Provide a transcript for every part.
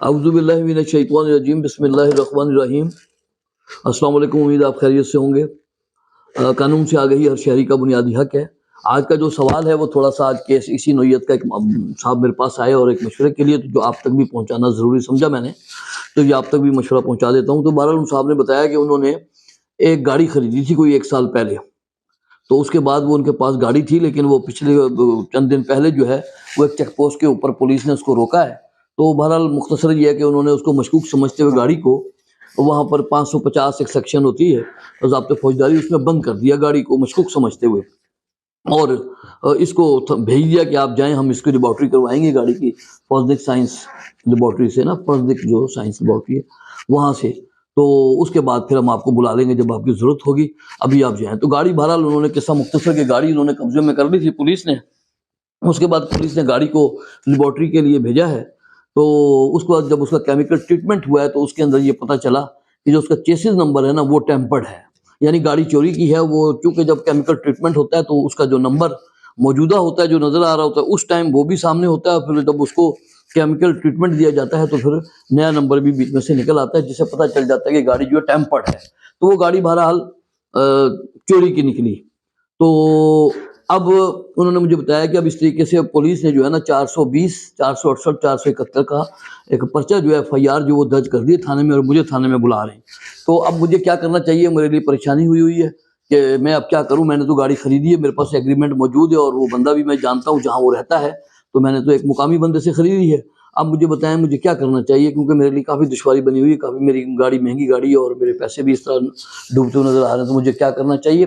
اعوذ باللہ من الشیطان الرجیم، بسم اللہ الرحمن الرحیم۔ السلام علیکم، امید آپ خیریت سے ہوں گے۔ قانون سے آگہی ہر شہری کا بنیادی حق ہے۔ آج کا جو سوال ہے وہ تھوڑا سا آج کیس اسی نوعیت کا ایک صاحب میرے پاس آئے اور ایک مشورے کے لیے جو آپ تک بھی پہنچانا ضروری سمجھا میں نے، تو یہ آپ تک بھی مشورہ پہنچا دیتا ہوں۔ تو بہرحال ان صاحب نے بتایا کہ انہوں نے ایک گاڑی خریدی تھی کوئی 1 سال پہلے، تو اس کے بعد وہ ان کے پاس گاڑی تھی، لیکن وہ پچھلے چند دن پہلے جو ہے وہ ایک چیک پوسٹ کے اوپر پولیس نے اس کو روکا ہے۔ تو بہرحال مختصر یہ ہے کہ انہوں نے اس کو مشکوک سمجھتے ہوئے گاڑی کو وہاں پر 550 ایک سیکشن ہوتی ہے ضابطۂ فوجداری، اس میں بند کر دیا گاڑی کو مشکوک سمجھتے ہوئے، اور اس کو بھیج دیا کہ آپ جائیں، ہم اس کی لیبارٹری کروائیں گے گاڑی کی فورنزک سائنس لیبارٹری سے نا، فورنزک جو سائنس لیبارٹری ہے وہاں سے، تو اس کے بعد پھر ہم آپ کو بلا لیں گے جب آپ کی ضرورت ہوگی، ابھی آپ جائیں۔ تو گاڑی بہرحال انہوں نے قصہ مختصر کہ گاڑی انہوں نے قبضے میں کر لی تھی پولیس نے۔ اس کے بعد پولیس نے گاڑی کو لیبارٹری کے لیے بھیجا ہے، تو اس کے بعد جب اس کا کیمیکل ٹریٹمنٹ ہوا ہے تو اس کے اندر یہ پتہ چلا کہ جو اس کا چیسز نمبر ہے نا وہ ٹیمپرڈ ہے، یعنی گاڑی چوری کی ہے وہ، چونکہ جب کیمیکل ٹریٹمنٹ ہوتا ہے تو اس کا جو نمبر موجودہ ہوتا ہے جو نظر آ رہا ہوتا ہے اس ٹائم وہ بھی سامنے ہوتا ہے، پھر جب اس کو کیمیکل ٹریٹمنٹ دیا جاتا ہے تو پھر نیا نمبر بھی بیچ میں سے نکل آتا ہے، جس سے پتہ چل جاتا ہے کہ گاڑی جو ہے ٹیمپرڈ ہے۔ تو وہ گاڑی بہرحال چوری کی نکلی۔ تو اب انہوں نے مجھے بتایا کہ اب اس طریقے سے پولیس نے جو ہے نا 420 468 471 کا ایک پرچہ جو ہے FIR جو وہ درج کر دیے تھانے میں، اور مجھے تھانے میں بلا رہے ہیں۔ تو اب مجھے کیا کرنا چاہیے، میرے لیے پریشانی ہوئی ہے کہ میں اب کیا کروں۔ میں نے تو گاڑی خریدی ہے، میرے پاس ایگریمنٹ موجود ہے، اور وہ بندہ بھی میں جانتا ہوں جہاں وہ رہتا ہے، تو میں نے تو ایک مقامی بندے سے خریدی ہے۔ اب مجھے بتائیں مجھے کیا کرنا چاہیے، کیونکہ میرے لیے کافی دشواری بنی ہوئی ہے، کافی میری گاڑی مہنگی گاڑی ہے اور میرے پیسے بھی اس طرح ڈوبتے ہوئے نظر آ رہے ہیں، تو مجھے کیا کرنا چاہیے۔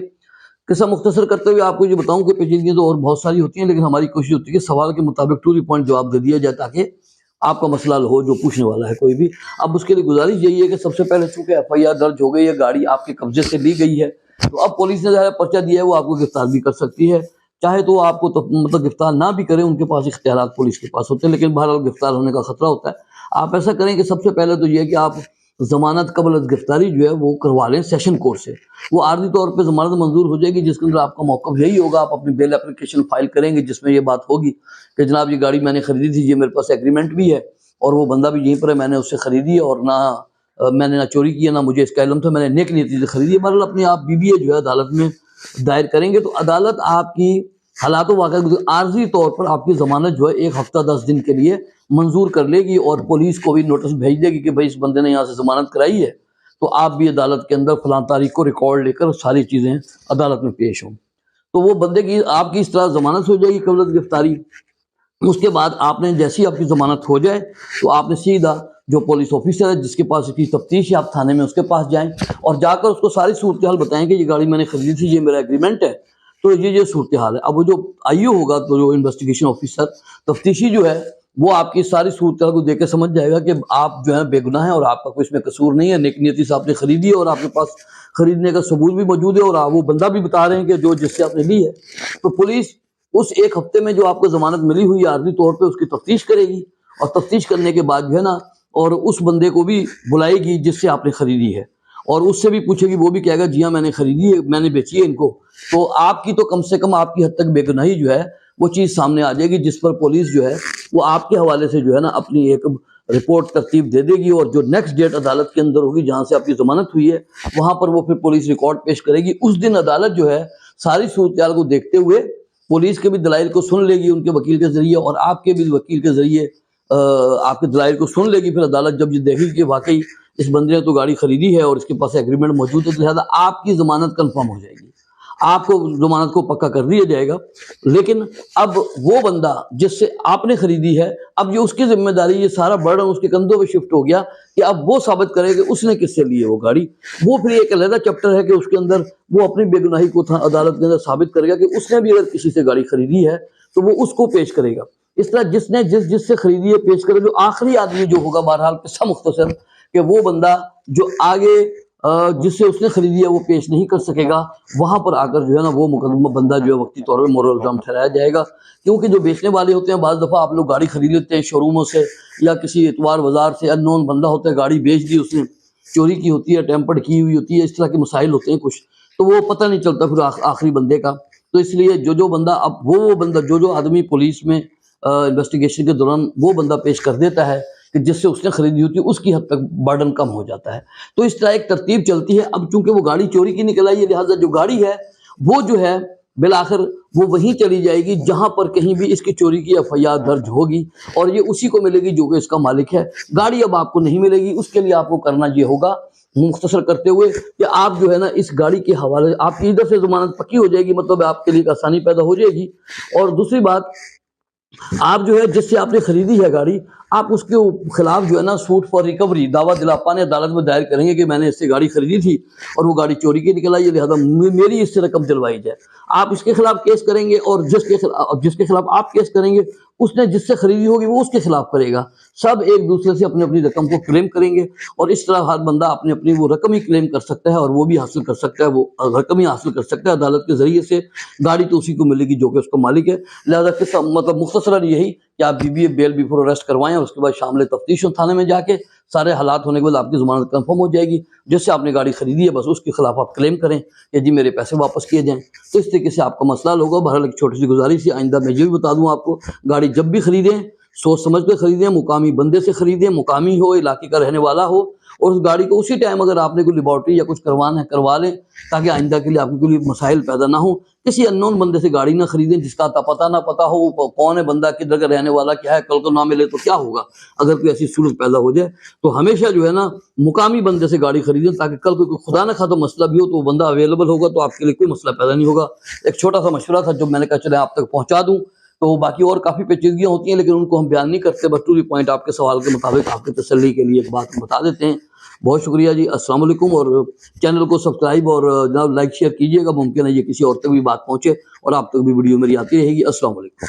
قصہ مختصر کرتے ہوئے آپ کو یہ بتاؤں کہ پیچیدگیاں تو اور بہت ساری ہوتی ہیں، لیکن ہماری کوشش ہوتی ہے کہ سوال کے مطابق ٹو دی پوائنٹ جواب دے دیا جائے تاکہ آپ کا مسئلہ حل ہو جو پوچھنے والا ہے کوئی بھی۔ اب اس کے لیے گزارش یہی ہے کہ سب سے پہلے چونکہ FIR درج ہو گئی ہے، گاڑی آپ کے قبضے سے لی گئی ہے، تو اب پولیس نے ظاہر پرچہ دیا ہے، وہ آپ کو گرفتار بھی کر سکتی ہے، چاہے تو وہ آپ کو مطلب گرفتار نہ بھی کریں، ان کے پاس اختیارات پولیس کے پاس ہوتے ہیں، لیکن بہرحال گرفتار ہونے کا خطرہ ہوتا ہے۔ آپ ایسا کریں کہ سب سے پہلے تو یہ ہے کہ آپ ضمانت قبل از گرفتاری جو ہے وہ کروا لیں سیشن کورٹ سے، وہ عارضی طور پہ ضمانت منظور ہو جائے گی، جس کے اندر آپ کا موقف یہی ہوگا، آپ اپنی بیل اپلیکیشن فائل کریں گے جس میں یہ بات ہوگی کہ جناب یہ گاڑی میں نے خریدی تھی، یہ میرے پاس ایگریمنٹ بھی ہے اور وہ بندہ بھی یہیں پر ہے، میں نے اس سے خریدی ہے، اور نہ میں نے نہ چوری کی ہے، نہ مجھے اس کا علم تھا، میں نے نیک نیتی سے خریدی ہے۔ بہرحال اپنی آپ BBA جو ہے عدالت میں دائر کریں گے، تو عدالت آپ کی حالات و واقعات عارضی طور پر آپ کی ضمانت جو ہے 1 ہفتہ 10 دن کے لیے منظور کر لے گی، اور پولیس کو بھی نوٹس بھیج دے گی کہ بھائی اس بندے نے یہاں سے ضمانت کرائی ہے، تو آپ بھی عدالت کے اندر فلاں تاریخ کو ریکارڈ لے کر ساری چیزیں عدالت میں پیش ہوں۔ تو وہ بندے کی آپ کی اس طرح ضمانت ہو جائے گی قبل از گرفتاری۔ اس کے بعد آپ نے جیسی آپ کی ضمانت ہو جائے تو آپ نے سیدھا جو پولیس آفیسر ہے جس کے پاس اس کی تفتیش ہے، آپ تھانے میں اس کے پاس جائیں اور جا کر اس کو ساری صورتحال بتائیں کہ یہ گاڑی میں نے خریدی تھی، یہ میرا ایگریمنٹ ہے، تو یہ صورتحال ہے۔ اب وہ جو IO ہوگا، تو جو انویسٹیگیشن آفیسر تفتیشی جو ہے وہ آپ کی ساری صورتحال کو دیکھ کے سمجھ جائے گا کہ آپ جو ہے بے گناہ ہیں اور آپ کا کوئی اس میں قصور نہیں ہے، نیک نیتی سے آپ نے خریدی ہے اور آپ کے پاس خریدنے کا ثبوت بھی موجود ہے، اور وہ بندہ بھی بتا رہے ہیں کہ جو جس سے آپ نے لی ہے۔ تو پولیس اس 1 ہفتے میں جو آپ کو ضمانت ملی ہوئی ہے عارضی طور پہ اس کی تفتیش کرے گی، اور تفتیش کرنے کے بعد جو ہے نا اور اس بندے کو بھی بلائے گی جس سے آپ نے خریدی ہے، اور اس سے بھی پوچھے گی، وہ بھی کہے گا جی ہاں میں نے خریدی ہے، میں نے بیچی ہے ان کو، تو آپ کی تو کم سے کم آپ کی حد تک بے گناہی جو ہے وہ چیز سامنے آ جائے گی، جس پر پولیس جو ہے وہ آپ کے حوالے سے جو ہے نا اپنی ایک رپورٹ ترتیب دے دے گی، اور جو نیکسٹ ڈیٹ عدالت کے اندر ہوگی جہاں سے آپ کی ضمانت ہوئی ہے وہاں پر وہ پھر پولیس ریکارڈ پیش کرے گی۔ اس دن عدالت جو ہے ساری صورتحال کو دیکھتے ہوئے پولیس کے بھی دلائل کو سن لے گی ان کے وکیل کے ذریعے، اور آپ کے بھی وکیل کے ذریعے آپ کے دلائل کو سن لے گی۔ پھر عدالت جب یہ دیکھے گی کہ واقعی اس بندے نے تو گاڑی خریدی ہے اور اس کے پاس ایگریمنٹ موجود ہے، تو لہٰذا آپ کی ضمانت کنفرم ہو جائے گی، آپ کو ضمانت کو پکا کر دیا جائے گا۔ لیکن اب وہ بندہ جس سے آپ نے خریدی ہے، اب یہ اس کی ذمہ داری، یہ سارا برڈن اس کے کندھوں پہ شفٹ ہو گیا کہ اب وہ ثابت کرے کہ اس نے کس سے لی ہے وہ گاڑی۔ وہ پھر ایک علیحدہ چیپٹر ہے کہ اس کے اندر وہ اپنی بے گناہی کو عدالت کے اندر ثابت کرے گا کہ اس نے بھی اگر کسی سے گاڑی خریدی ہے تو وہ اس کو پیش کرے گا۔ اس طرح جس نے جس سے خریدی ہے پیش کرے، جو آخری آدمی جو ہوگا، بہرحال قصہ مختصر کہ وہ بندہ جو آگے جس سے اس نے خریدی ہے وہ پیش نہیں کر سکے گا، وہاں پر آ کر جو ہے نا وہ مقدمہ بندہ جو ہے وقتی طور پہ مورل الزام ٹھہرایا جائے گا۔ کیونکہ جو بیچنے والے ہوتے ہیں، بعض دفعہ آپ لوگ گاڑی خرید لیتے ہیں شو روموں سے یا کسی اتوار بازار سے، ان نون بندہ ہوتا ہے، گاڑی بیچ دی اس نے، چوری کی ہوتی ہے، ٹیمپرڈ کی ہوئی ہوتی ہے، اس طرح کے مسائل ہوتے ہیں کچھ، تو وہ پتہ نہیں چلتا پھر آخری بندے کا۔ تو اس لیے جو بندہ اب وہ بندہ جو آدمی پولیس میں انویسٹیگیشن کے دوران وہ بندہ پیش کر دیتا ہے کہ جس سے اس نے خریدی ہوتی ہے اس کی حد تک برڈن کم ہو جاتا ہے. تو اس طرح ایک ترتیب چلتی ہے. اب چونکہ وہ گاڑی چوری کی نکل آئی ہے، لہٰذا جو گاڑی ہے وہ جو ہے بالآخر وہ وہیں چلی جائے گی جہاں پر کہیں بھی اس کی چوری کی FIR درج ہوگی، اور یہ اسی کو ملے گی جو کہ اس کا مالک ہے. گاڑی اب آپ کو نہیں ملے گی. اس کے لیے آپ کو کرنا یہ ہوگا، مختصر کرتے ہوئے، کہ آپ جو ہے نا اس گاڑی کے حوالے آپ کی ادھر سے ضمانت پکی ہو جائے گی، مطلب آپ کے لیے ایک آسانی پیدا ہو جائے گی. اور دوسری بات، آپ جو ہے جس سے آپ نے خریدی ہے گاڑی، آپ اس کے خلاف جو ہے نا سوٹ فار ریکوری، دعویٰ دلاپانے عدالت میں دائر کریں گے کہ میں نے اس سے گاڑی خریدی تھی اور وہ گاڑی چوری کی نکل آئی ہے، لہذا میری اس سے رقم دلوائی جائے. آپ اس کے خلاف کیس کریں گے، اور جس کے خلاف آپ کیس کریں گے اس نے جس سے خریدی ہوگی وہ اس کے خلاف کرے گا. سب ایک دوسرے سے اپنی اپنی رقم کو کلیم کریں گے، اور اس طرح ہر بندہ اپنی وہ رقم ہی کلیم کر سکتا ہے، اور وہ بھی حاصل کر سکتا ہے، وہ رقم ہی حاصل کر سکتا ہے عدالت کے ذریعے سے. گاڑی تو اسی کو ملے گی جو کہ اس کا مالک ہے. لہذا مطلب مختصراً یہی کہ آپ بیل بیفور اریسٹ کروائیں، اور اس کے بعد شامل تفتیش تھانے میں جا کے سارے حالات ہونے کے بعد آپ کی ضمانت کنفرم ہو جائے گی. جس سے آپ نے گاڑی خریدی ہے بس اس کے خلاف آپ کلیم کریں کہ جی میرے پیسے واپس کیے جائیں. تو اس طریقے سے آپ کا مسئلہ حل ہوگا. بہرحال ایک چھوٹی سی گزارش ہے، آئندہ میں یہ بھی بتا دوں آپ کو، گاڑی جب بھی خریدیں سوچ سمجھ کے خریدیں، مقامی بندے سے خریدیں، مقامی ہو، علاقے کا رہنے والا ہو، اور اس گاڑی کو اسی ٹائم اگر آپ نے کوئی لیبارٹری یا کچھ کروانا ہے کروا لیں، تاکہ آئندہ کے لیے آپ کے کوئی مسائل پیدا نہ ہوں. کسی اننون بندے سے گاڑی نہ خریدیں جس کا پتہ نہ پتا ہو وہ کون ہے بندہ، کدھر کا رہنے والا کیا ہے، کل کو نہ ملے تو کیا ہوگا اگر کوئی ایسی صورت پیدا ہو جائے. تو ہمیشہ جو ہے نا مقامی بندے سے گاڑی خریدیں، تاکہ کل کوئی خدا نہ خواہ مسئلہ بھی ہو تو وہ بندہ اویلیبل ہوگا، تو آپ کے لیے کوئی مسئلہ پیدا نہیں ہوگا. ایک چھوٹا سا مشورہ تھا جو میں نے کہا چلے آپ تک پہنچا دوں. تو باقی اور کافی پیچیدگیاں ہوتی ہیں لیکن ان کو ہم بیان نہیں کرتے، بس ٹو دی پوائنٹ آپ کے سوال کے مطابق آپ کی تسلی کے لیے ایک بات بتا دیتے ہیں. بہت شکریہ جی، السلام علیکم. اور چینل کو سبسکرائب اور جناب لائک شیئر کیجیے گا. ممکن ہے یہ کسی اور تک بھی بات پہنچے اور آپ تک بھی ویڈیو میری آتی رہے گی. السلام علیکم.